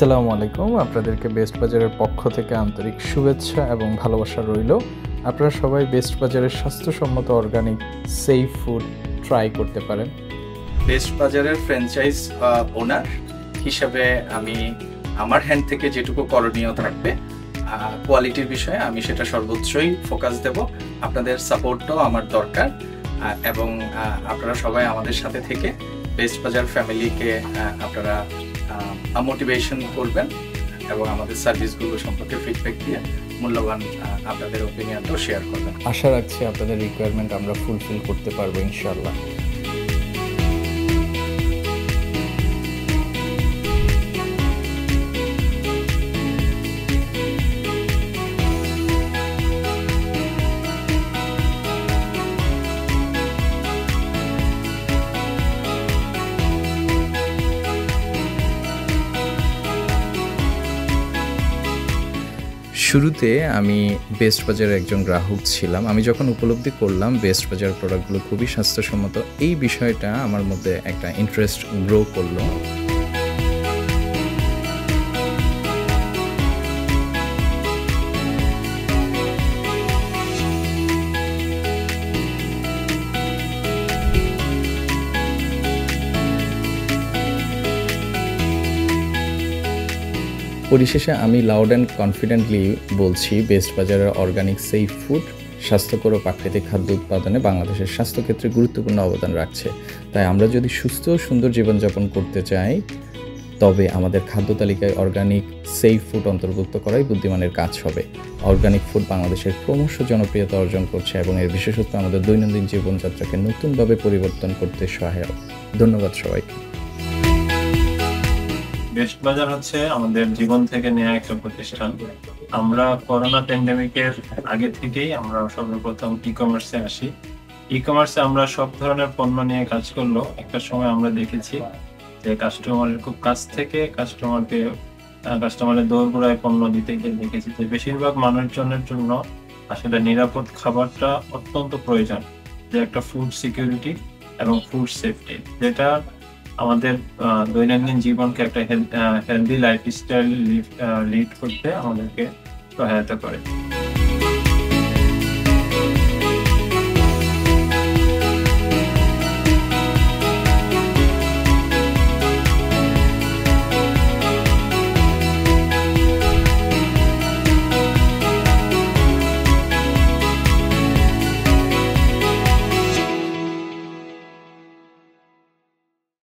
আসসালামু আলাইকুম। আপনাদেরকে বেস্ট বাজারের পক্ষ থেকে আন্তরিক শুভেচ্ছা এবং ভালোবাসা রইল। আপনারা সবাই বেস্ট বাজারের স্বাস্থ্যসম্মত অর্গানিক সেফ ফুড ট্রাই করতে পারেন। বেস্ট বাজারের ফ্র্যাঞ্চাইজ ওনার হিসাবে আমি আমার হ্যান্ড থেকে যেটুকু করণীয় থাকবে কোয়ালিটির বিষয়ে আমি সেটা সর্বোচ্চই ফোকাস দেব। আপনাদের সাপোর্টটাও আমার দরকার এবং আপনারা সবাই আমাদের সাথে থেকে বেস্ট বাজার ফ্যামিলিকে আপনারা মোটিভেশন করবেন এবং আমাদের সার্ভিসগুলো সম্পর্কে ফিডব্যাক দিয়ে মূল্যবান আপনাদের ওপিনিয়নটাও শেয়ার করবেন। আশা রাখছি আপনাদের রিকোয়ারমেন্ট আমরা ফুলফিল করতে পারবো ইনশাআল্লাহ। শুরুতে আমি বেস্ট বাজারের একজন গ্রাহক ছিলাম। আমি যখন উপলব্ধি করলাম বেস্ট বাজার প্রোডাক্টগুলো খুবই স্বাস্থ্যসম্মত, এই বিষয়টা আমার মধ্যে একটা ইন্টারেস্ট গ্রো করলো। পরিশেষে আমি লাউড অ্যান্ড কনফিডেন্টলি বলছি বেস্ট বাজারের অর্গানিক সেফ ফুড স্বাস্থ্যকর ও প্রাকৃতিক খাদ্য উৎপাদনে বাংলাদেশের স্বাস্থ্যক্ষেত্রে গুরুত্বপূর্ণ অবদান রাখছে। তাই আমরা যদি সুস্থ ও সুন্দর জীবনযাপন করতে চাই তবে আমাদের খাদ্য তালিকায় অর্গানিক সেফ ফুড অন্তর্ভুক্ত করাই বুদ্ধিমানের কাজ হবে। অর্গানিক ফুড বাংলাদেশের ক্রমশ জনপ্রিয়তা অর্জন করছে এবং এর বিশেষত্ব আমাদের দৈনন্দিন জীবনযাত্রাকে নতুনভাবে পরিবর্তন করতে সহায়ক। ধন্যবাদ সবাইকে। বেস্ট বাজার হচ্ছে আমাদের জীবন থেকে নেওয়া একটা প্রতিষ্ঠান। আমরা করোনা প্যান্ডেমিকের আগে থেকেই আমরা সর্বপ্রথম ই কমার্সে আসি। ই কমার্সে আমরা সব ধরনের পণ্য নিয়ে কাজ করলো একটা সময় আমরা দেখেছি যে কাস্টমারের খুব কাছ থেকে কাস্টমারের দোরগোড়ায় পণ্য দিতে গিয়ে দেখেছি যে বেশিরভাগ মানুষজনের জন্য আসলে নিরাপদ খাবারটা অত্যন্ত প্রয়োজন, যে একটা ফুড সিকিউরিটি এবং ফুড সেফটি, যেটা আমাদের দৈনন্দিন জীবনকে একটা হেলদি লাইফস্টাইল লিড করতে আমাদেরকে সহায়তা করে।